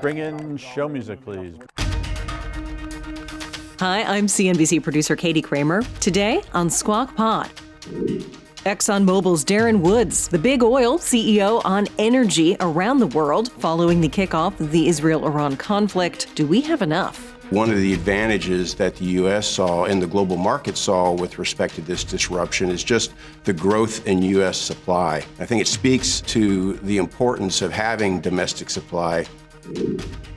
Bring in show music, please. Hi, I'm CNBC producer Katie Kramer. Today on Squawk Pod. Exxon Mobil's Darren Woods, the big oil CEO on energy around the world following the kickoff of the Israel-Iran conflict. Do we have enough? One of the advantages that the U.S. saw and the global market saw with respect to this disruption is just the growth in U.S. supply. I think it speaks to the importance of having domestic supply.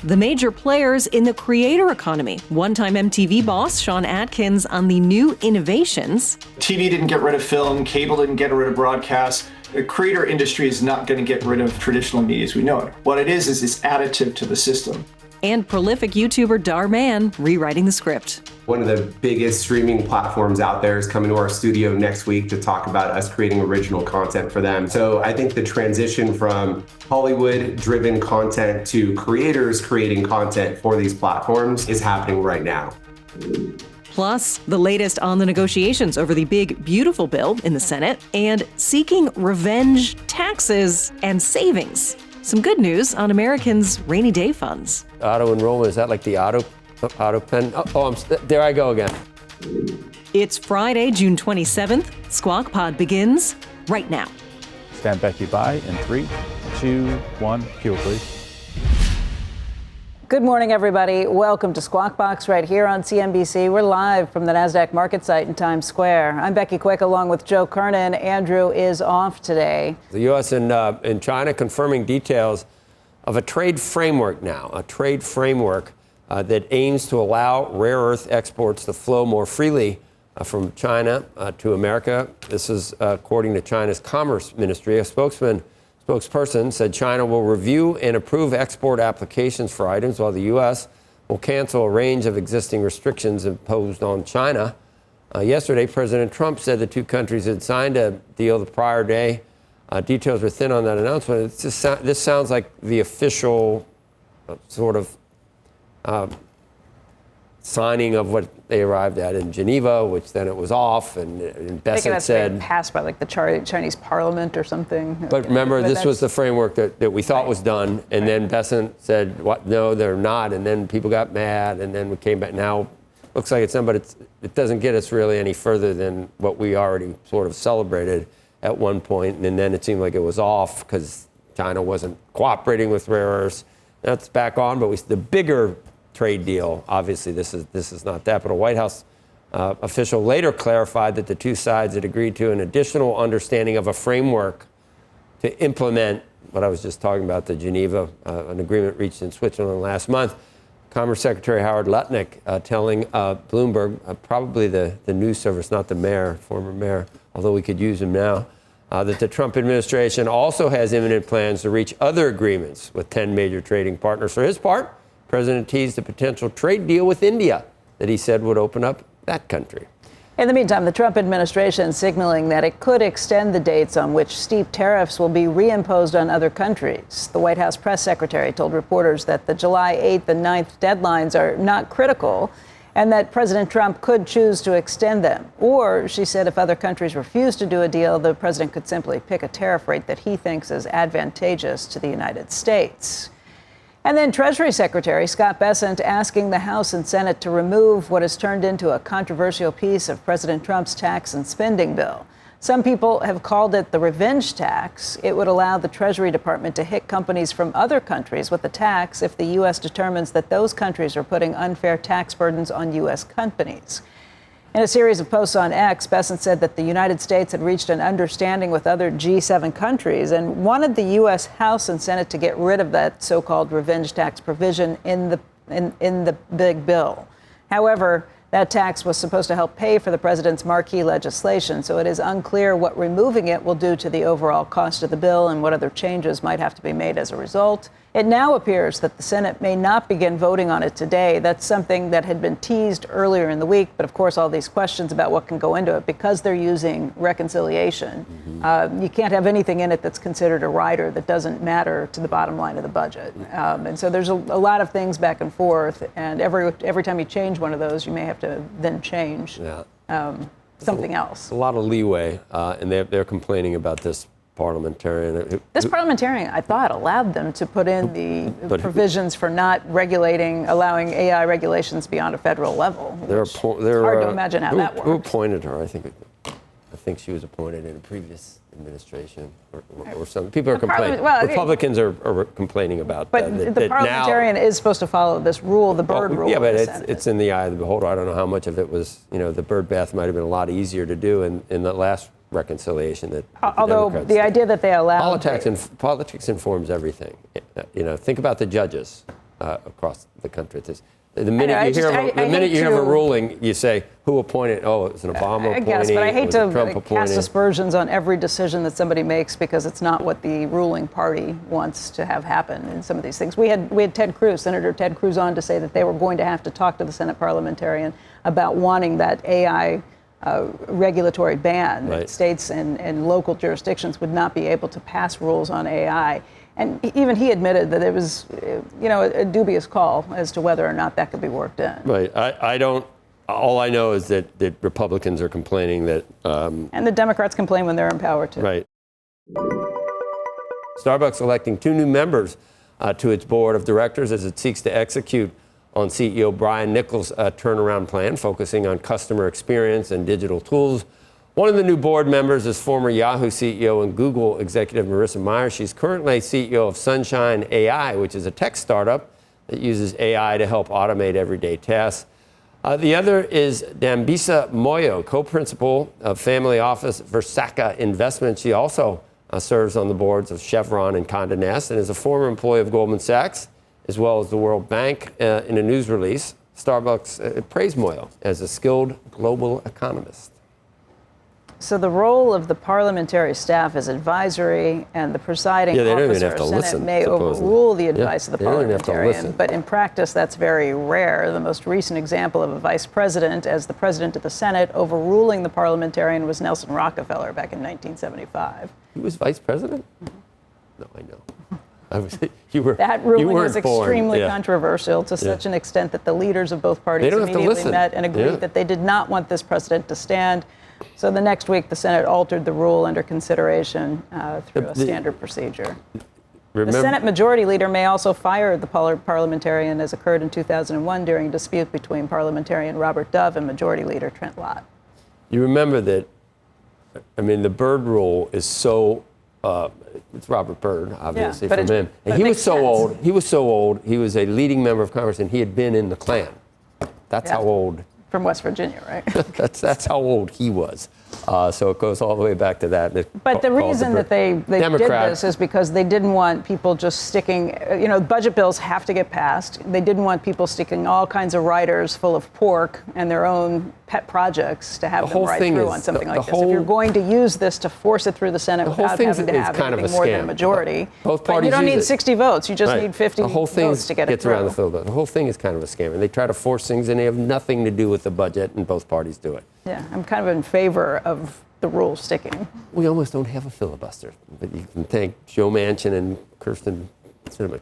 The major players in the creator economy. One-time MTV boss Sean Atkins on the new innovations. TV didn't get rid of film, cable didn't get rid of broadcast. The creator industry is not going to get rid of traditional media as we know it. What it is it's additive to the system. And prolific YouTuber Dhar Mann rewriting the script. One of the biggest streaming platforms out there is coming to our studio next week to talk about us creating original content for them. So I think the transition from Hollywood-driven content to creators creating content for these platforms is happening right now. Plus, the latest on the negotiations over the big, beautiful bill in the Senate and seeking revenge taxes and savings. Some good news on Americans' rainy day funds. Auto enrollment, is that like the auto pen? There I go again. It's Friday, June 27th. Squawk Pod begins right now. Stand Becky by in 3, 2, 1. Cue, please. Good morning, everybody. Welcome to Squawk Box right here on CNBC. We're live from the NASDAQ market site in Times Square. I'm Becky Quick along with Joe Kernen. Andrew is off today. The U.S. and China confirming details of a trade framework now, that aims to allow rare earth exports to flow more freely from China to America. This is according to China's Commerce Ministry. A spokesperson said China will review and approve export applications for items, while the U.S. will cancel a range of existing restrictions imposed on China. Yesterday, President Trump said the two countries had signed a deal the prior day. Details were thin on that announcement. This sounds like the official sort of signing of what they arrived at in Geneva, which then it was off, and Bessent said passed by like the Chinese Parliament or something. But remember, this was the framework that we thought was done, and then Bessent said, "What? No, they're not." And then people got mad, and then we came back. Now, looks like it's done, but it doesn't get us really any further than what we already sort of celebrated at one point, and then it seemed like it was off because China wasn't cooperating with rare earths. That's back on, but the bigger trade deal, obviously this is not that, but a White House official later clarified that the two sides had agreed to an additional understanding of a framework to implement what I was just talking about, the Geneva, an agreement reached in Switzerland last month. Commerce Secretary Howard Lutnick telling Bloomberg, probably the news service, not the mayor, former mayor, although we could use him now, that the Trump administration also has imminent plans to reach other agreements with 10 major trading partners. For his part, the president teased a potential trade deal with India that he said would open up that country. In the meantime, the Trump administration signaling that it could extend the dates on which steep tariffs will be reimposed on other countries. The White House press secretary told reporters that the July 8th and 9th deadlines are not critical and that President Trump could choose to extend them. Or, she said, if other countries refuse to do a deal, the president could simply pick a tariff rate that he thinks is advantageous to the United States. And then Treasury Secretary Scott Bessent asking the House and Senate to remove what has turned into a controversial piece of President Trump's tax and spending bill. Some people have called it the revenge tax. It would allow the Treasury Department to hit companies from other countries with a tax if the U.S. determines that those countries are putting unfair tax burdens on U.S. companies. In a series of posts on X, Bessent said that the United States had reached an understanding with other G7 countries and wanted the U.S. House and Senate to get rid of that so-called revenge tax provision in the big bill. However, that tax was supposed to help pay for the president's marquee legislation, so it is unclear what removing it will do to the overall cost of the bill and what other changes might have to be made as a result. It now appears that the Senate may not begin voting on it today. That's something that had been teased earlier in the week, but of course all these questions about what can go into it because they're using reconciliation. You can't have anything in it that's considered a rider that doesn't matter to the bottom line of the budget. And so there's a lot of things back and forth, and every time you change one of those, you may have to then change something else. A lot of leeway, and they're complaining about this parliamentarian. This parliamentarian, I thought, allowed them to put in the provisions for not allowing AI regulations beyond a federal level. It's hard to imagine how that works. Who appointed her? I think she was appointed in a previous administration or something. People are complaining. Republicans are complaining about that. But the parliamentarian is supposed to follow this rule, the Byrd rule. Yeah, but it's in the eye of the beholder. I don't know how much of it was, the bird bath might have been a lot easier to do in the last reconciliation that although the idea that they allow politics informs everything. Think about the judges across the country. The minute you hear of a ruling, you say, who appointed? Oh, it was an Obama appointee. I guess, but I hate to cast aspersions on every decision that somebody makes because it's not what the ruling party wants to have happen in some of these things. We had Senator Ted Cruz on to say that they were going to have to talk to the Senate parliamentarian about wanting that AI regulatory ban. Right. That states and local jurisdictions would not be able to pass rules on AI. And even he admitted that it was, a dubious call as to whether or not that could be worked in. Right. I don't. All I know is that Republicans are complaining that. And the Democrats complain when they're in power too. Right. Starbucks electing 2 new members to its board of directors as it seeks to execute on CEO Brian Niccol's turnaround plan, focusing on customer experience and digital tools. One of the new board members is former Yahoo CEO and Google executive Marissa Mayer. She's currently CEO of Sunshine AI, which is a tech startup that uses AI to help automate everyday tasks. The other is Dambisa Moyo, co-principal of family office Versaka Investments. She also serves on the boards of Chevron and Condé Nast and is a former employee of Goldman Sachs, as well as the World Bank. In a news release, Starbucks praised Moyo as a skilled global economist. So the role of the parliamentary staff is advisory, and the presiding officer of the Senate may overrule the advice of the parliamentarian. But in practice, that's very rare. The most recent example of a vice president as the president of the Senate overruling the parliamentarian was Nelson Rockefeller back in 1975. He was vice president? No, I know. That ruling was extremely controversial to such an extent that the leaders of both parties immediately met and agreed that they did not want this precedent to stand. So the next week, the Senate altered the rule under consideration through a standard procedure. The Senate Majority Leader may also fire the parliamentarian, as occurred in 2001 during a dispute between parliamentarian Robert Dove and Majority Leader Trent Lott. You remember that, the Byrd rule is so, it's Robert Byrd, obviously, from him. And he was so old. He was a leading member of Congress, and he had been in the Klan. That's how old. From West Virginia, right? That's how old he was. So it goes all the way back to that. But the reason that they did this is because they didn't want people just sticking, budget bills have to get passed. They didn't want people sticking all kinds of riders full of pork and their own pet projects to have them ride through on something like this. If you're going to use this to force it through the Senate without having to have anything more than a majority, both parties you don't need 60 votes. You just need 50 votes to get it through. Around the filibuster. The whole thing is kind of a scam. And they try to force things, and they have nothing to do with the budget, and both parties do it. Yeah, I'm kind of in favor of the rule sticking. We almost don't have a filibuster, but you can thank Joe Manchin and Kirsten Sinema.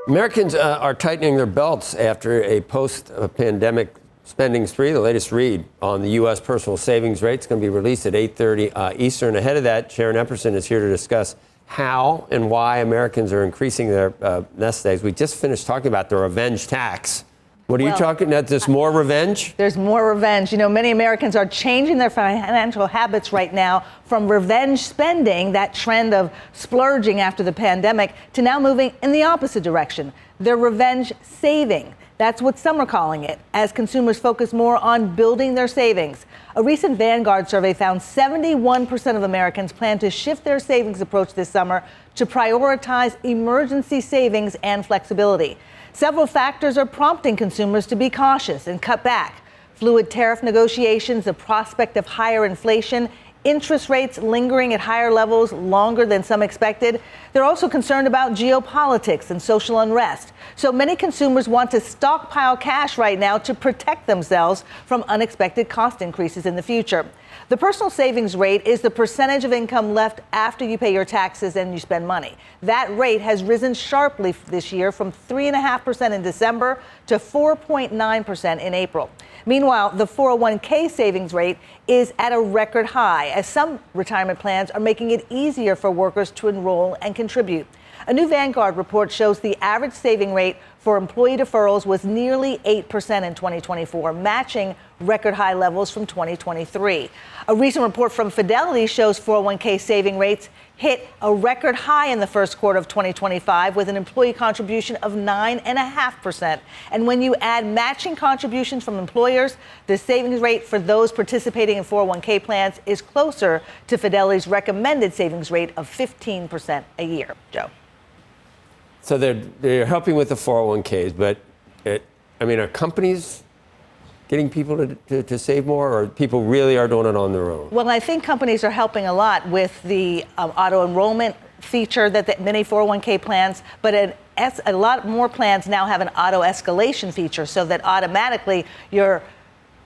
Americans are tightening their belts after a post-pandemic spending spree. The latest read on the U.S. personal savings rate is going to be released at 8:30 Eastern. Ahead of that, Sharon Epperson is here to discuss how and why Americans are increasing their nest eggs. We just finished talking about the revenge tax. What are you talking about? There's more revenge? There's more revenge. Many Americans are changing their financial habits right now from revenge spending, that trend of splurging after the pandemic, to now moving in the opposite direction. They're revenge saving. That's what some are calling it, as consumers focus more on building their savings. A recent Vanguard survey found 71% of Americans plan to shift their savings approach this summer to prioritize emergency savings and flexibility. Several factors are prompting consumers to be cautious and cut back. Fluid tariff negotiations, the prospect of higher inflation, interest rates lingering at higher levels longer than some expected. They're also concerned about geopolitics and social unrest. So many consumers want to stockpile cash right now to protect themselves from unexpected cost increases in the future. The personal savings rate is the percentage of income left after you pay your taxes and you spend money. That rate has risen sharply this year from 3.5% in December to 4.9% in April. Meanwhile, the 401k savings rate is at a record high as some retirement plans are making it easier for workers to enroll and contribute. A new Vanguard report shows the average saving rate for employee deferrals was nearly 8% in 2024, matching record high levels from 2023. A recent report from Fidelity shows 401k saving rates hit a record high in the first quarter of 2025 with an employee contribution of 9.5%. And when you add matching contributions from employers, the savings rate for those participating in 401k plans is closer to Fidelity's recommended savings rate of 15% a year. Joe. So they're helping with the 401ks, but are companies getting people to save more, or people really are doing it on their own? Well, I think companies are helping a lot with the auto enrollment feature that many 401k plans, but a lot more plans now have an auto escalation feature so that automatically your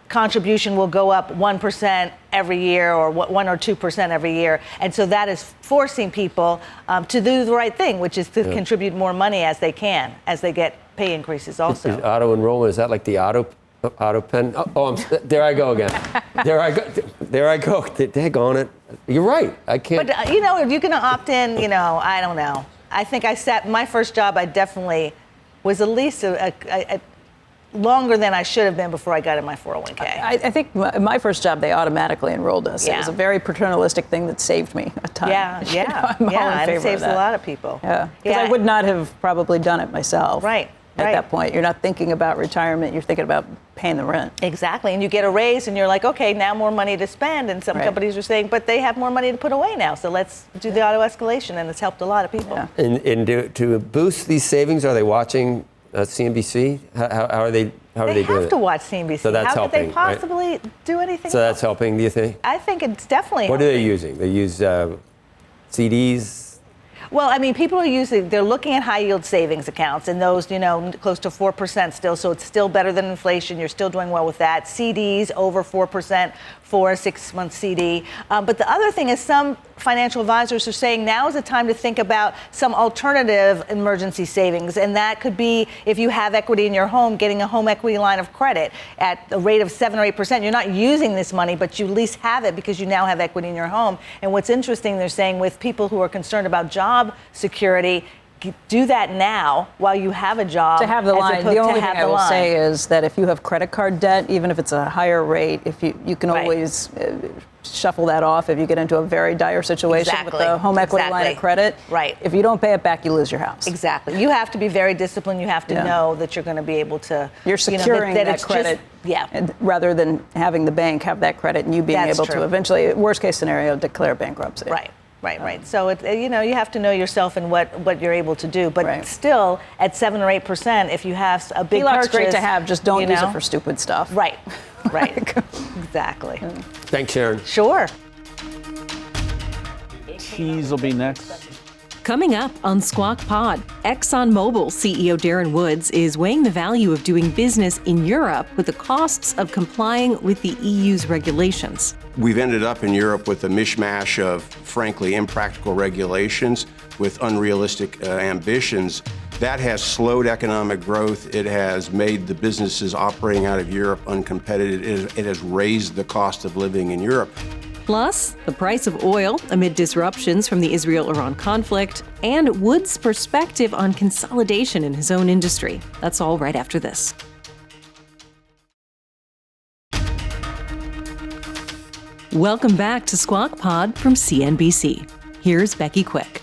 contribution will go up 1% every year or 1 or 2% every year. And so that is forcing people to do the right thing, which is to contribute more money as they can, as they get pay increases also. Is auto enrollment, is that like the auto pen? There I go again. There I go. Daggone it. You're right. I can't. But, if you can opt in, I don't know. I think my first job, I definitely was at least a longer than I should have been before I got in my 401k. I think my first job, they automatically enrolled us. Yeah. It was a very paternalistic thing that saved me a ton. Yeah. And it saves a lot of people. Yeah, because I would not have probably done it myself. Right. At that point, you're not thinking about retirement, you're thinking about paying the rent. Exactly, and you get a raise and you're like, okay, now more money to spend, and some companies are saying, but they have more money to put away now, so let's do the auto escalation, and it's helped a lot of people. Yeah. And to boost these savings, are they watching CNBC? How are they doing it? They have to watch CNBC. So that's How helping, could they possibly do anything So else? that's helping, do you think? I think it's definitely What helping. are they using? They use CDs? Well, people are they're looking at high yield savings accounts, and those, close to 4% still. So it's still better than inflation. You're still doing well with that. CDs over 4% for a 6-month CD. But the other thing is some financial advisors are saying now is the time to think about some alternative emergency savings. And that could be, if you have equity in your home, getting a home equity line of credit at a rate of 7 or 8%. You're not using this money, but you at least have it because you now have equity in your home. And what's interesting, they're saying with people who are concerned about job security, do that now while you have a job. To have the line. The only thing I will say is that if you have credit card debt, even if it's a higher rate, if you can always shuffle that off if you get into a very dire situation with the home equity line of credit. Right. If you don't pay it back, you lose your house. Exactly. You have to be very disciplined. You have to know that you're going to be able to. You're securing that credit. Rather than having the bank have that credit and you being able to eventually, worst case scenario, declare bankruptcy. Right. So you have to know yourself and what you're able to do. But still, at 7 or 8%, if you have a big purchase, great to have. Just don't use it for stupid stuff. Right. Exactly. Thanks, Sharon. Sure. Tease will be next. Coming up on Squawk Pod, Exxon Mobil CEO Darren Woods is weighing the value of doing business in Europe with the costs of complying with the EU's regulations. We've ended up in Europe with a mishmash of, frankly, impractical regulations with unrealistic ambitions. That has slowed economic growth. It has made the businesses operating out of Europe uncompetitive. It has raised the cost of living in Europe. Plus, the price of oil amid disruptions from the Israel-Iran conflict, and Woods' perspective on consolidation in his own industry. That's all right after this. Welcome back to Squawk Pod from CNBC. Here's Becky Quick.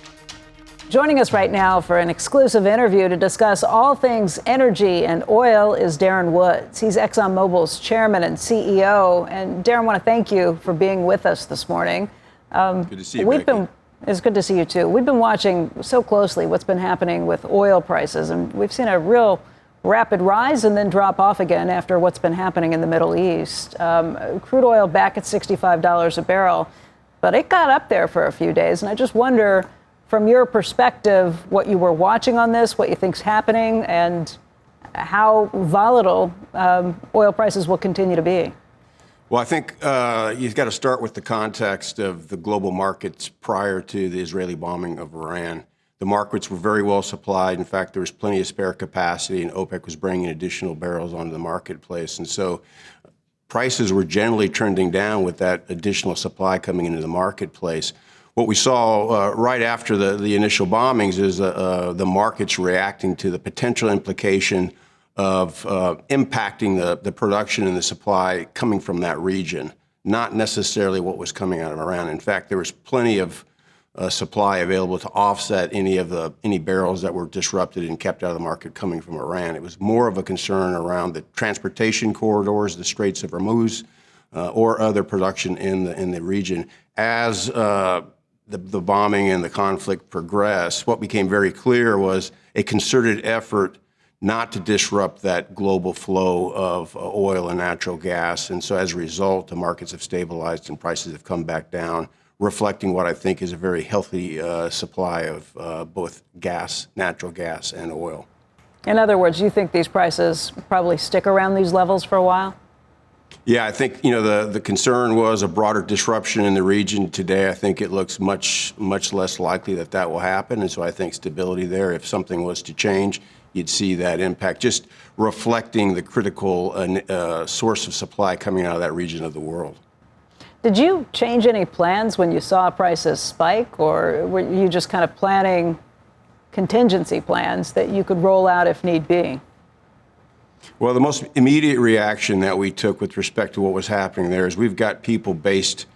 Joining us right now for an exclusive interview to discuss all things energy and oil is Darren Woods. He's Exxon Mobil's chairman and CEO. And Darren, I want to thank you for being with us this morning. Good to see you, Becky. It's good to see you, too. We've been watching so closely what's been happening with oil prices, and we've seen a real rapid rise and then drop off again after what's been happening in the Middle East. Crude oil back at $65 a barrel, but it got up there for a few days. And I just wonder, from your perspective, what you were watching on this, what you think's happening, and how volatile oil prices will continue to be. Well, I think you've got to start with the context of the global markets prior to the Israeli bombing of Iran. The markets were very well supplied. In fact, there was plenty of spare capacity, and OPEC was bringing additional barrels onto the marketplace. And so prices were generally trending down with that additional supply coming into the marketplace. What we saw right after the initial bombings is the markets reacting to the potential implication of impacting the production and the supply coming from that region, not necessarily what was coming out of Iran. In fact, there was plenty of supply available to offset any barrels that were disrupted and kept out of the market coming from Iran. It was more of a concern around the transportation corridors, the Straits of Hormuz, or other production in the region. As the bombing and the conflict progressed, what became very clear was a concerted effort not to disrupt that global flow of oil and natural gas. And so as a result, the markets have stabilized and prices have come back down, reflecting what I think is a very healthy supply of both gas, natural gas, and oil. In other words, you think these prices probably stick around these levels for a while? Yeah, I think, the concern was a broader disruption in the region. Today, I think it looks much less likely that will happen. And so I think stability there, if something was to change, you'd see that impact, just reflecting the critical source of supply coming out of that region of the world. Did you change any plans when you saw prices spike, or were you just kind of planning contingency plans that you could roll out if need be? Well, the most immediate reaction that we took with respect to what was happening there is we've got people based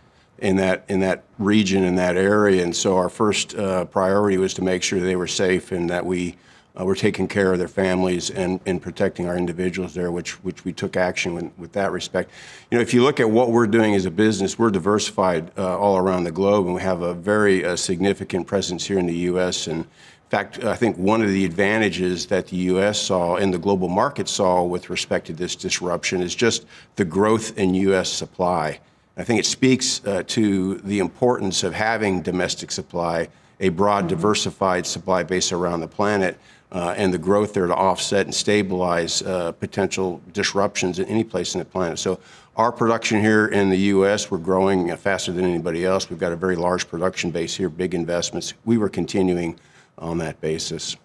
in that region, in that area, and so our first priority was to make sure they were safe and that we were taking care of their families and protecting our individuals there, which we took action with that respect. If you look at what we're doing as a business, we're diversified all around the globe, and we have a very significant presence here in the U.S. And in fact, I think one of the advantages that the U.S. saw and the global market saw with respect to this disruption is just the growth in U.S. supply. I think it speaks to the importance of having domestic supply, a broad, diversified supply base around the planet, and the growth there to offset and stabilize potential disruptions in any place in the planet. So our production here in the U.S., we're growing faster than anybody else. We've got a very large production base here, big investments. We were continuing on that basis.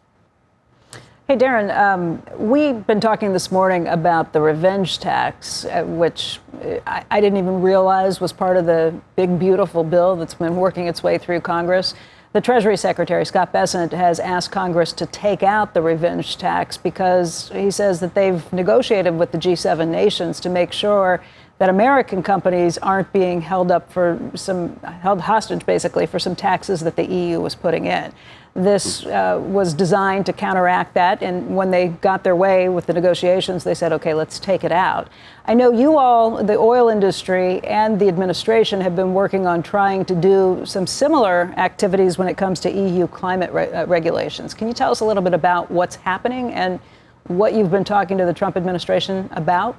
Hey, Darren, we've been talking this morning about the revenge tax, which I didn't even realize was part of the big, beautiful bill that's been working its way through Congress. The Treasury Secretary, Scott Bessent, has asked Congress to take out the revenge tax because he says that they've negotiated with the G7 nations to make sure that American companies aren't being held hostage, basically, for some taxes that the EU was putting in. This was designed to counteract that, and when they got their way with the negotiations, they said, okay, let's take it out. I know you all, the oil industry and the administration, have been working on trying to do some similar activities when it comes to EU climate regulations. Can you tell us a little bit about what's happening and what you've been talking to the Trump administration about?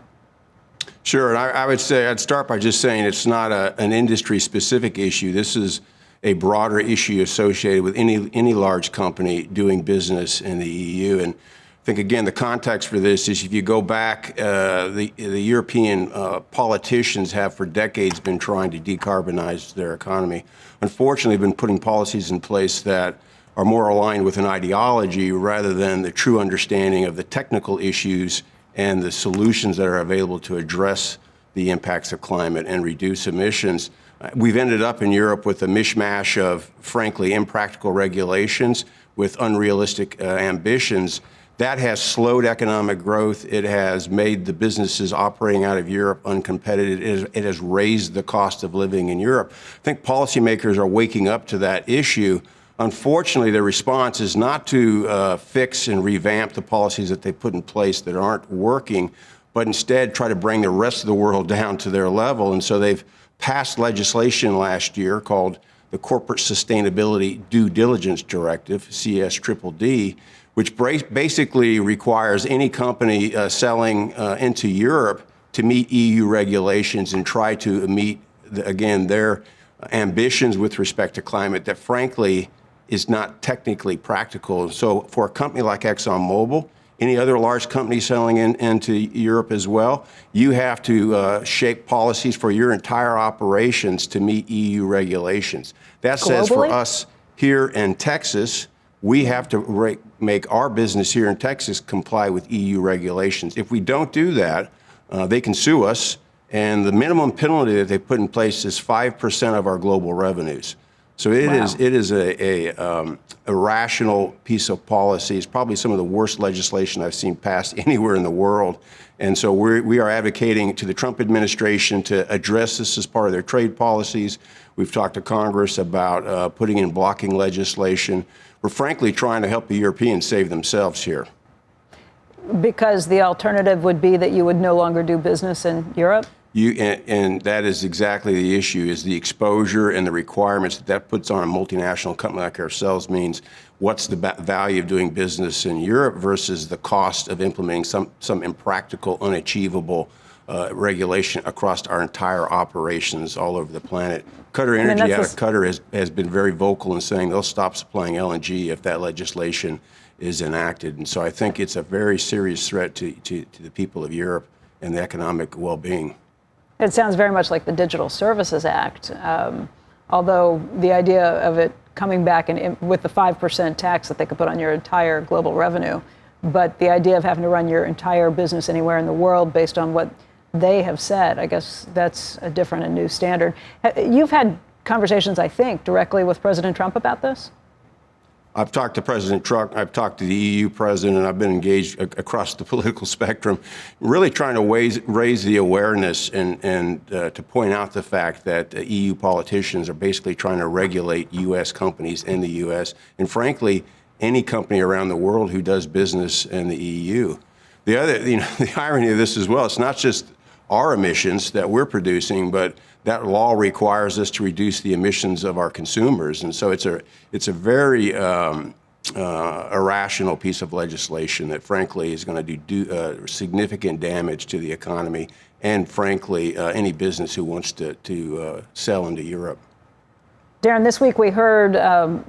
Sure, and I would say, I'd start by just saying it's not an industry-specific issue. This is a broader issue associated with any large company doing business in the EU. And I think, again, the context for this is if you go back, the European politicians have for decades been trying to decarbonize their economy. Unfortunately, been putting policies in place that are more aligned with an ideology rather than the true understanding of the technical issues and the solutions that are available to address the impacts of climate and reduce emissions. We've ended up in Europe with a mishmash of, frankly, impractical regulations with unrealistic ambitions. That has slowed economic growth. It has made the businesses operating out of Europe uncompetitive. It has raised the cost of living in Europe. I think policymakers are waking up to that issue. Unfortunately, their response is not to fix and revamp the policies that they put in place that aren't working, but instead try to bring the rest of the world down to their level. And so they've passed legislation last year called the Corporate Sustainability Due Diligence Directive, CSDDD, which basically requires any company selling into Europe to meet EU regulations and try to meet, again, their ambitions with respect to climate that, frankly, is not technically practical. So for a company like Exxon Mobil, any other large company selling into Europe as well, you have to shape policies for your entire operations to meet EU regulations. That says for us here in Texas, we have to make our business here in Texas comply with EU regulations. If we don't do that, they can sue us, And the minimum penalty that they put in place is 5% of our global revenues. So it is a rational piece of policy. It's probably some of the worst legislation I've seen passed anywhere in the world. And so we are advocating to the Trump administration to address this as part of their trade policies. We've talked to Congress about putting in blocking legislation. We're frankly trying to help the Europeans save themselves here. Because the alternative would be that you would no longer do business in Europe? And that is exactly the issue, is the exposure and the requirements that puts on a multinational company like ourselves means what's the value of doing business in Europe versus the cost of implementing some impractical, unachievable regulation across our entire operations all over the planet. Qatar Energy out of Qatar has been very vocal in saying they'll stop supplying LNG if that legislation is enacted. And so I think it's a very serious threat to the people of Europe and the economic well-being. It sounds very much like the Digital Services Act, although the idea of it coming back with the 5% tax that they could put on your entire global revenue, but the idea of having to run your entire business anywhere in the world based on what they have said, I guess that's a different and new standard. You've had conversations, I think, directly with President Trump about this? I've talked to President Trump, I've talked to the EU president, and I've been engaged across the political spectrum, really trying to raise the awareness and to point out the fact that EU politicians are basically trying to regulate U.S. companies in the U.S. and frankly, any company around the world who does business in the EU. The other, the irony of this as well, it's not just our emissions that we're producing, but that law requires us to reduce the emissions of our consumers. And so it's a very irrational piece of legislation that frankly is going to do significant damage to the economy and frankly any business who wants to sell into Europe. Darren, this week we heard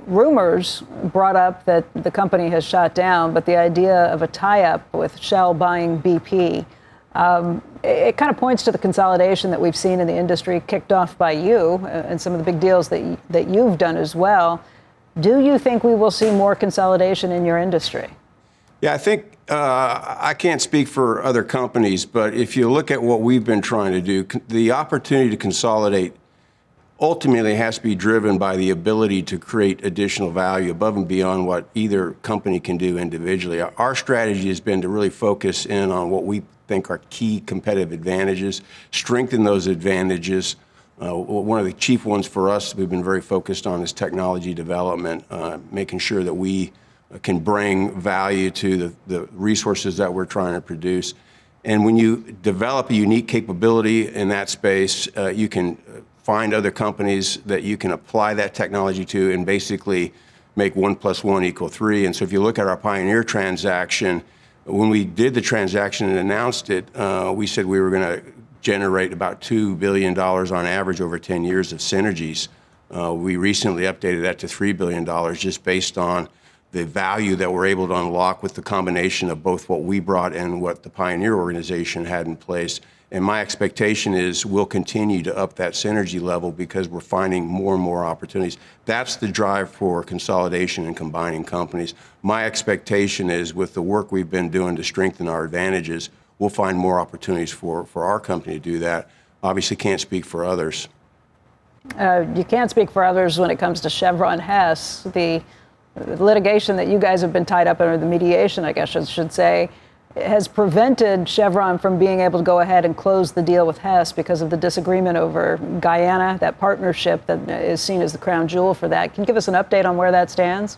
rumors brought up that the company has shut down, but the idea of a tie-up with Shell buying BP, it kind of points to the consolidation that we've seen in the industry kicked off by you and some of the big deals that you've done as well. Do you think we will see more consolidation in your industry? Yeah, I think I can't speak for other companies, but if you look at what we've been trying to do, the opportunity to consolidate ultimately has to be driven by the ability to create additional value above and beyond what either company can do individually. Our strategy has been to really focus in on what we think are key competitive advantages, strengthen those advantages. One of the chief ones for us we've been very focused on is technology development, making sure that we can bring value to the resources that we're trying to produce. And when you develop a unique capability in that space, you can find other companies that you can apply that technology to and basically make 1 + 1 = 3. And so if you look at our Pioneer transaction, when we did the transaction and announced it, we said we were going to generate about $2 billion on average over 10 years of synergies. We recently updated that to $3 billion just based on the value that we're able to unlock with the combination of both what we brought and what the Pioneer organization had in place. And my expectation is we'll continue to up that synergy level because we're finding more and more opportunities. That's the drive for consolidation and combining companies. My expectation is with the work we've been doing to strengthen our advantages, we'll find more opportunities for our company to do that. Obviously can't speak for others. You can't speak for others when it comes to Chevron Hess. The litigation that you guys have been tied up in, or the mediation, I guess I should say, has prevented Chevron from being able to go ahead and close the deal with Hess because of the disagreement over Guyana, that partnership that is seen as the crown jewel for that. Can you give us an update on where that stands?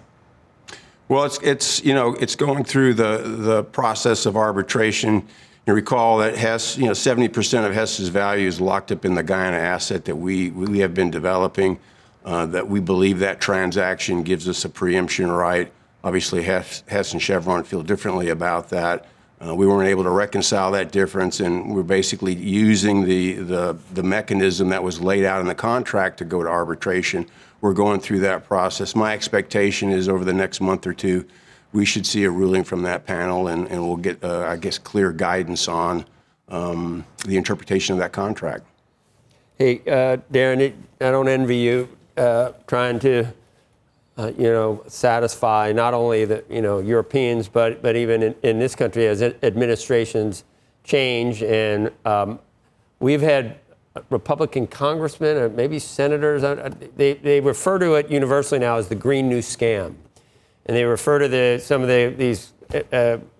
Well, it's going through the process of arbitration. You recall that Hess, 70% of Hess's value is locked up in the Guyana asset that we have been developing. That we believe that transaction gives us a preemption right. Obviously, Hess and Chevron feel differently about that. We weren't able to reconcile that difference, and we're basically using the mechanism that was laid out in the contract to go to arbitration. We're going through that process. My expectation is over the next month or two, we should see a ruling from that panel, and we'll get, I guess, clear guidance on the interpretation of that contract. Hey, Darren, I don't envy you trying to satisfy not only the Europeans, but even in this country as administrations change and we've had Republican congressmen or maybe senators, they refer to it universally now as the Green New Scam. And they refer to some of these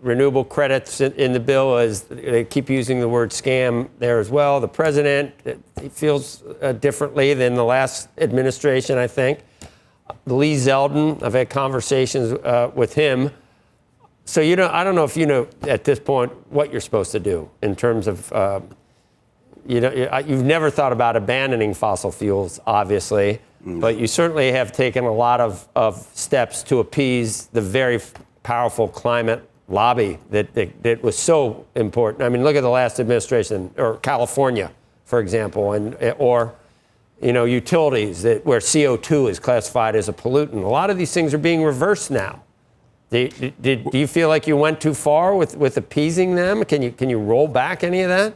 renewable credits in the bill as, they keep using the word scam there as well. The president, he feels differently than the last administration, I think. Lee Zeldin, I've had conversations with him. So I don't know if you know at this point what you're supposed to do in terms of, you've never thought about abandoning fossil fuels, obviously, but you certainly have taken a lot of steps to appease the very powerful climate lobby that was so important. I mean, look at the last administration, or California, for example, or utilities where CO2 is classified as a pollutant. A lot of these things are being reversed now. Do you feel like you went too far with appeasing them? Can you roll back any of that?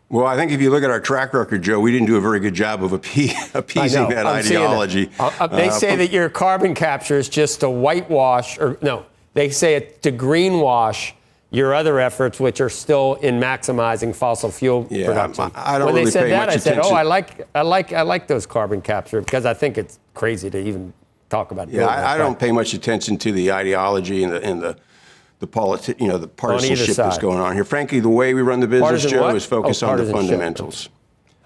Well, I think if you look at our track record, Joe, we didn't do a very good job of appeasing that ideology. They say that your carbon capture is just to whitewash, or no, they say it to greenwash your other efforts, which are still in maximizing fossil fuel production. I don't when really they said pay that, much I said, attention. I like those carbon capture, because I think it's crazy to even talk about. Yeah, I don't pay much attention to the ideology and the partisanship that's going on here. Frankly, the way we run the business, Joe, is focus on the fundamentals.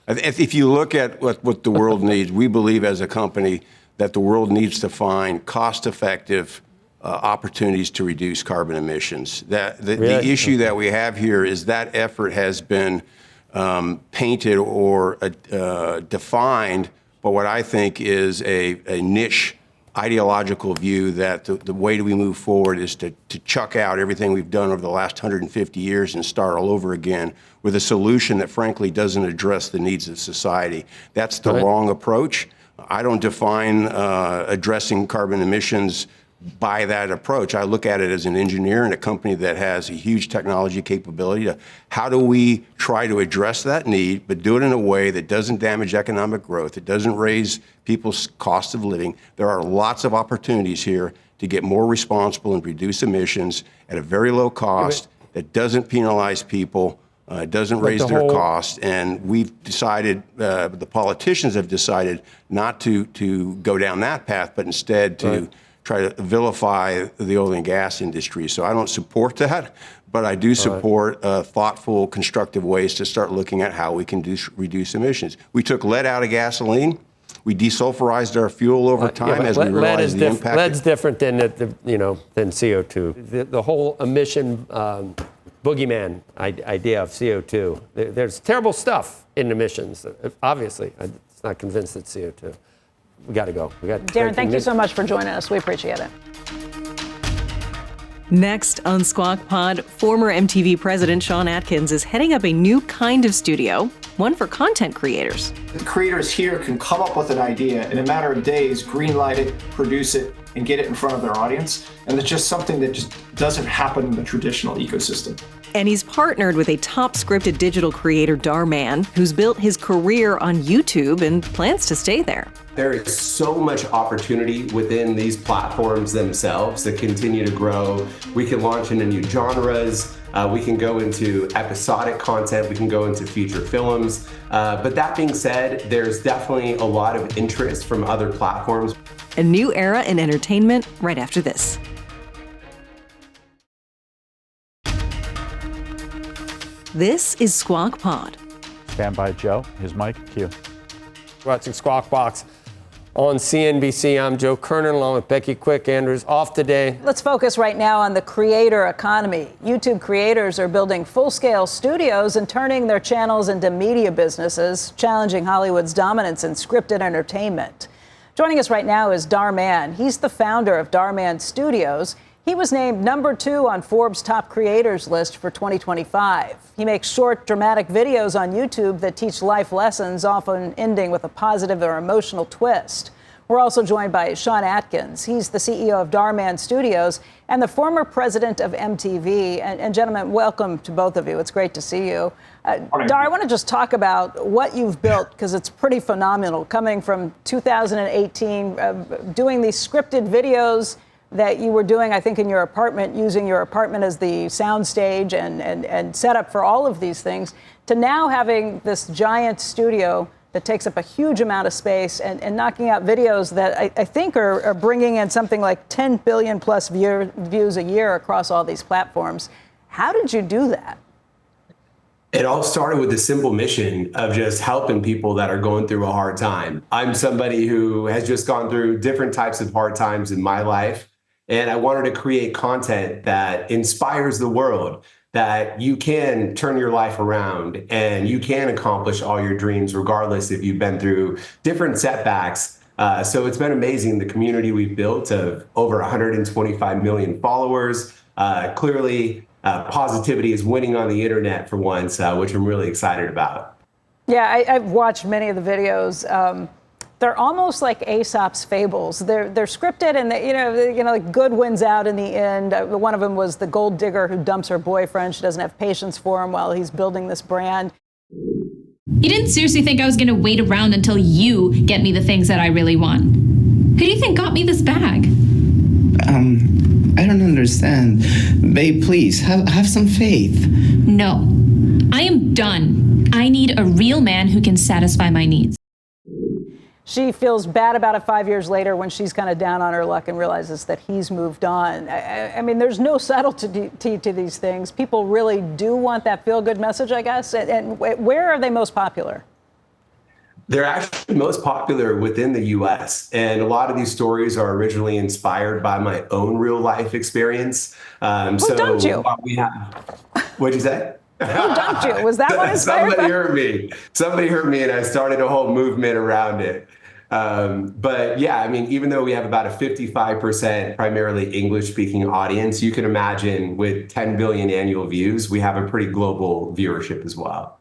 If you look at what the world needs, we believe as a company that the world needs to find cost-effective opportunities to reduce carbon emissions. The issue that we have here is that effort has been painted or defined by what I think is a niche ideological view that the way we move forward is to chuck out everything we've done over the last 150 years and start all over again with a solution that frankly doesn't address the needs of society. That's the wrong approach. I don't define addressing carbon emissions by that approach. I look at it as an engineer and a company that has a huge technology capability to how do we try to address that need, but do it in a way that doesn't damage economic growth, it doesn't raise people's cost of living. There are lots of opportunities here to get more responsible and reduce emissions at a very low cost that doesn't penalize people, doesn't raise their costs. And we've decided, the politicians have decided not to go down that path, but instead to try to vilify the oil and gas industry. So I don't support that, but I do support thoughtful, constructive ways to start looking at how we can reduce emissions. We took lead out of gasoline. We desulfurized our fuel over time as we realized the impact. Lead's different than than CO2. The whole emission boogeyman idea of CO2. There's terrible stuff in emissions. Obviously, it's not convinced it's CO2. We got to go. Darren, thank you so much for joining us. We appreciate it. Next on Squawk Pod, former MTV president Sean Atkins is heading up a new kind of studio, one for content creators. The creators here can come up with an idea in a matter of days, greenlight it, produce it, and get it in front of their audience. And it's just something that just doesn't happen in the traditional ecosystem. And he's partnered with a top scripted digital creator, Dhar Mann, who's built his career on YouTube and plans to stay there. There is so much opportunity within these platforms themselves that continue to grow. We can launch into new genres. We can go into episodic content. We can go into feature films. But that being said, there's definitely a lot of interest from other platforms. A new era in entertainment right after this. This is Squawk Pod. Stand by, Joe. His mic, cue. Watching Squawk Box on CNBC. I'm Joe Kernen along with Becky Andrews off today. Let's focus right now on the creator economy. YouTube creators are building full-scale studios and turning their channels into media businesses, challenging Hollywood's dominance in scripted entertainment. Joining us right now is Dhar Mann. He's the founder of Dhar Mann Studios. He was named #2 on Forbes' top creators list for 2025. He makes short, dramatic videos on YouTube that teach life lessons, often ending with a positive or emotional twist. We're also joined by Sean Atkins. He's the CEO of Dhar Mann Studios and the former president of MTV. And gentlemen, welcome to both of you. It's great to see you. Dhar, I want to just talk about what you've built, because it's pretty phenomenal. Coming from 2018, doing these scripted videos, that you were doing, I think, in your apartment, using your apartment as the sound stage and setup for all of these things, to now having this giant studio that takes up a huge amount of space and knocking out videos that I think are bringing in something like 10 billion plus views a year across all these platforms. How did you do that? It all started with the simple mission of just helping people that are going through a hard time. I'm somebody who has just gone through different types of hard times in my life, and I wanted to create content that inspires the world, that you can turn your life around and you can accomplish all your dreams, regardless if you've been through different setbacks. So it's been amazing, the community we've built of over 125 million followers. Clearly, positivity is winning on the internet for once, which I'm really excited about. Yeah, I've watched many of the videos. They're almost like Aesop's fables. They're scripted, and like good wins out in the end. One of them was the gold digger who dumps her boyfriend. She doesn't have patience for him while he's building this brand. You didn't seriously think I was going to wait around until you get me the things that I really want. Who do you think got me this bag? I don't understand. Babe, please, have some faith. No, I am done. I need a real man who can satisfy my needs. She feels bad about it 5 years later when she's kind of down on her luck and realizes that he's moved on. I mean, there's no subtlety to these things. People really do want that feel-good message, I guess. And where are they most popular? They're actually most popular within the U.S. And a lot of these stories are originally inspired by my own real life experience. Who dumped you? What'd you say? Who dumped you? Was that one inspired? Somebody heard me and I started a whole movement around it. But yeah, I mean, even though we have about a 55% primarily English speaking audience, you can imagine with 10 billion annual views, we have a pretty global viewership as well.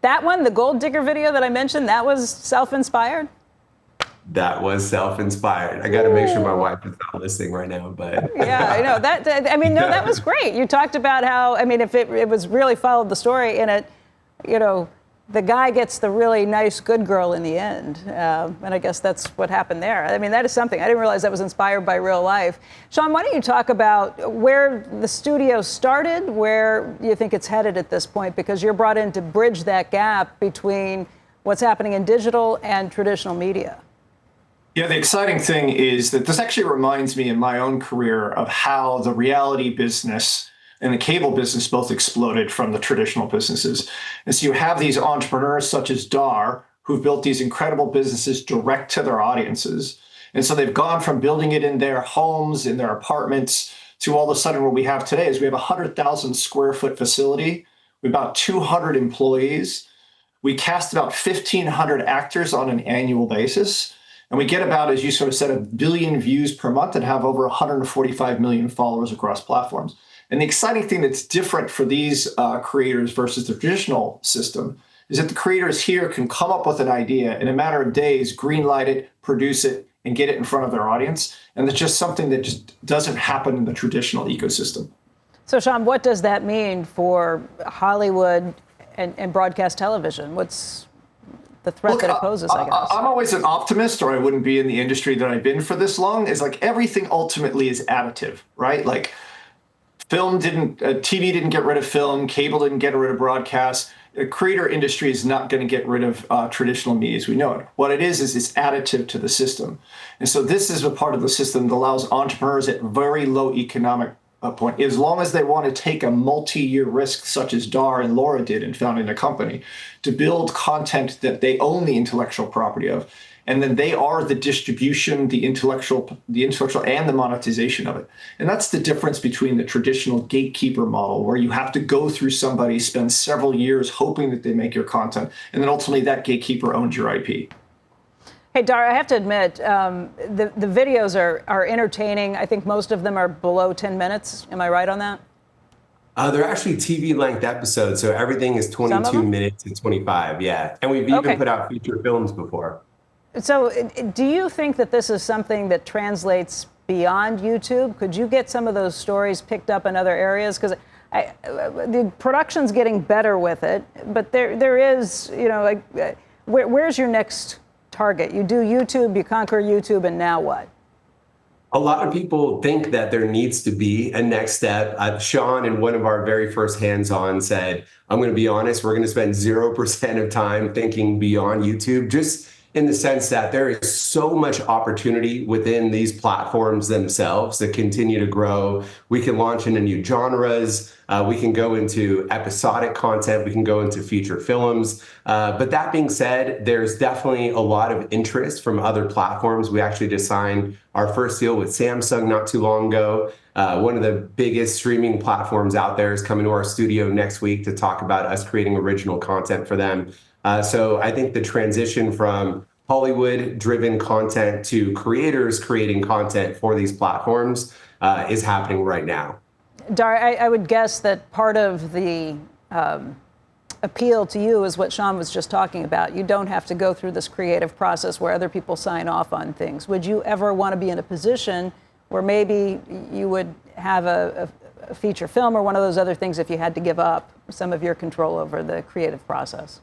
That one, the gold digger video that I mentioned, that was self-inspired? That was self-inspired. I got to make sure my wife is not listening right now, but yeah, I know that. I mean, no, that was great. You talked about how, I mean, if it was really followed the story in it, the guy gets the really nice good girl in the end. And I guess that's what happened there. I mean, that is something. I didn't realize that was inspired by real life. Sean, why don't you talk about where the studio started, where you think it's headed at this point, because you're brought in to bridge that gap between what's happening in digital and traditional media. Yeah, the exciting thing is that this actually reminds me in my own career of how the reality business and the cable business both exploded from the traditional businesses. And so you have these entrepreneurs such as Dhar, who've built these incredible businesses direct to their audiences. And so they've gone from building it in their homes, in their apartments, to all of a sudden what we have today is we have a 100,000 square foot facility with about 200 employees. We cast about 1,500 actors on an annual basis. And we get about, as you sort of said, 1 billion views per month and have over 145 million followers across platforms. And the exciting thing that's different for these creators versus the traditional system is that the creators here can come up with an idea in a matter of days, greenlight it, produce it, and get it in front of their audience. And it's just something that just doesn't happen in the traditional ecosystem. So, Sean, what does that mean for Hollywood and broadcast television? What's the threat that it poses, I guess? I'm always an optimist, or I wouldn't be in the industry that I've been for this long. Is like everything ultimately is additive, right? Like TV didn't get rid of film, cable didn't get rid of broadcast. The creator industry is not going to get rid of traditional media as we know it. What it is it's additive to the system. And so this is a part of the system that allows entrepreneurs at very low economic point, as long as they want to take a multi-year risk, such as Dhar and Laura did in founding a company, to build content that they own the intellectual property of, and then they are the distribution, the intellectual and the monetization of it. And that's the difference between the traditional gatekeeper model, where you have to go through somebody, spend several years hoping that they make your content, and then ultimately that gatekeeper owns your IP. Hey, Dhar, I have to admit, the videos are entertaining. I think most of them are below 10 minutes. Am I right on that? They're actually TV-length episodes, so everything is 22 minutes to 25, yeah. And we've even put out feature films before. So do you think that this is something that translates beyond YouTube? Could you get some of those stories picked up in other areas? Because the production's getting better with it, but there is, where's your next target? You do YouTube, you conquer YouTube, and now what? A lot of people think that there needs to be a next step. Sean, in one of our very first hands-on, said, I'm going to be honest, we're going to spend 0% of time thinking beyond YouTube, just in the sense that there is so much opportunity within these platforms themselves that continue to grow. We can launch into new genres. We can go into episodic content. We can go into feature films. But that being said, there's definitely a lot of interest from other platforms. We actually just signed our first deal with Samsung not too long ago. One of the biggest streaming platforms out there is coming to our studio next week to talk about us creating original content for them. So I think the transition from Hollywood-driven content to creators creating content for these platforms is happening right now. Dhar, I would guess that part of the appeal to you is what Sean was just talking about. You don't have to go through this creative process where other people sign off on things. Would you ever want to be in a position where maybe you would have a feature film or one of those other things if you had to give up some of your control over the creative process?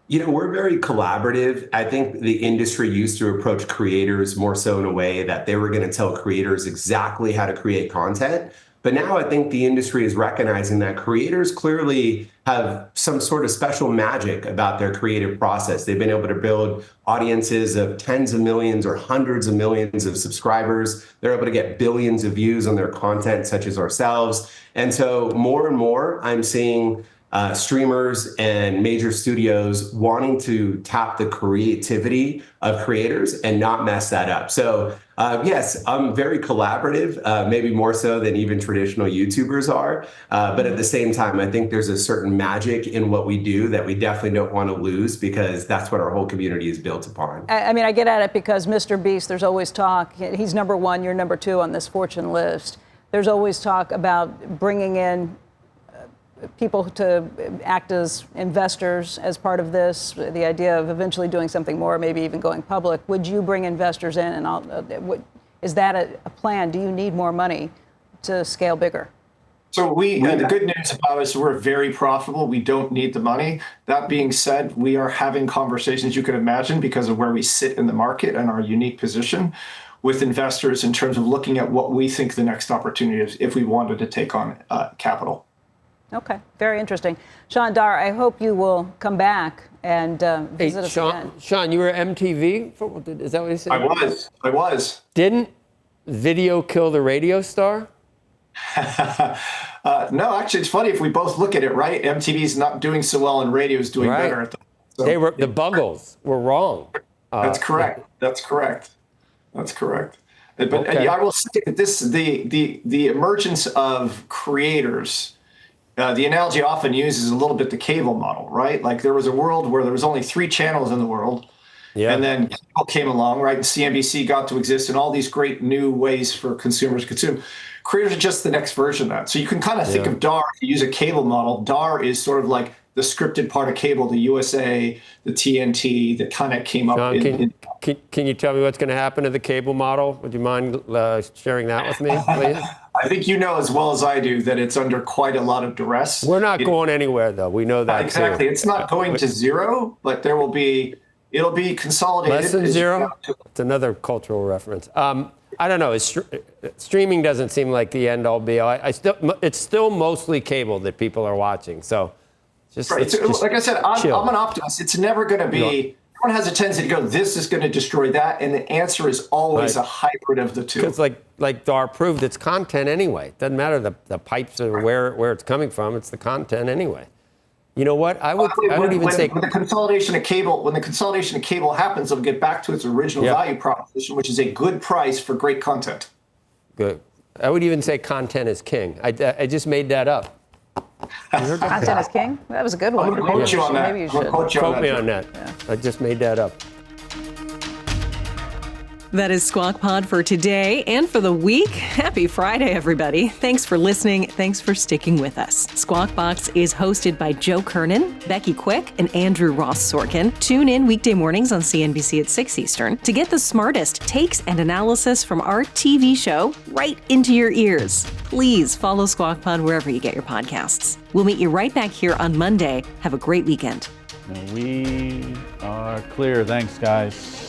You know, we're very collaborative. I think the industry used to approach creators more so in a way that they were going to tell creators exactly how to create content. But now I think the industry is recognizing that creators clearly have some sort of special magic about their creative process. They've been able to build audiences of tens of millions or hundreds of millions of subscribers. They're able to get billions of views on their content, such as ourselves. And so more and more, I'm seeing streamers and major studios wanting to tap the creativity of creators and not mess that up. So yes, I'm very collaborative, maybe more so than even traditional YouTubers are. But at the same time, I think there's a certain magic in what we do that we definitely don't want to lose, because that's what our whole community is built upon. I mean, I get at it because Mr. Beast, there's always talk. He's number one, you're number two on this Fortune list. There's always talk about bringing in people to act as investors as part of this, the idea of eventually doing something more, maybe even going public. Would you bring investors in? And is that a plan? Do you need more money to scale bigger? So the good news about us, we're very profitable. We don't need the money. That being said, we are having conversations, you can imagine, because of where we sit in the market and our unique position with investors in terms of looking at what we think the next opportunity is if we wanted to take on capital. Okay, very interesting. Sean, Dhar, I hope you will come back and visit us again. Sean, you were at MTV? Is that what you said? I was. Didn't video kill the radio star? No, actually, it's funny if we both look at it, right? MTV's not doing so well and radio's doing better. The Buggles were wrong. That's correct. That's correct. But okay. I will say that the emergence of creators. The analogy often used is a little bit the cable model, right? Like there was a world where there was only 3 channels in the world, and then cable came along, right? And CNBC got to exist, and all these great new ways for consumers to consume. Creators are just the next version of that. So you can kind of think of Dhar, if you use a cable model. Dhar is sort of like the scripted part of cable, the USA, the TNT, that kind of came up. Sean, can you tell me what's going to happen to the cable model? Would you mind sharing that with me, please? I think you know as well as I do that it's under quite a lot of duress. We're not going anywhere, though. We know that exactly. Too. It's not going to zero, but it'll be consolidated. Less than zero? It's another cultural reference. I don't know. Streaming doesn't seem like the end all be all. It's still mostly cable that people are watching. So, like I said, I'm an optimist. It's never going to be. Everyone has a tendency to go, this is going to destroy that, and the answer is always a hybrid of the two. Because like Dhar proved, it's content anyway. It doesn't matter the pipes or where it's coming from. It's the content anyway. You know what? I would even say when the consolidation of cable happens, it'll get back to its original value proposition, which is a good price for great content. Good. I would even say content is king. I just made that up. Content is king? That was a good one. I'm going to quote you on that. Maybe you should. Quote me on that. Yeah. I just made that up. That is Squawk Pod for today and for the week. Happy Friday, everybody. Thanks for listening. Thanks for sticking with us. Squawk Box is hosted by Joe Kernen, Becky Quick, and Andrew Ross Sorkin. Tune in weekday mornings on CNBC at 6 Eastern to get the smartest takes and analysis from our TV show right into your ears. Please follow Squawk Pod wherever you get your podcasts. We'll meet you right back here on Monday. Have a great weekend. We are clear. Thanks, guys.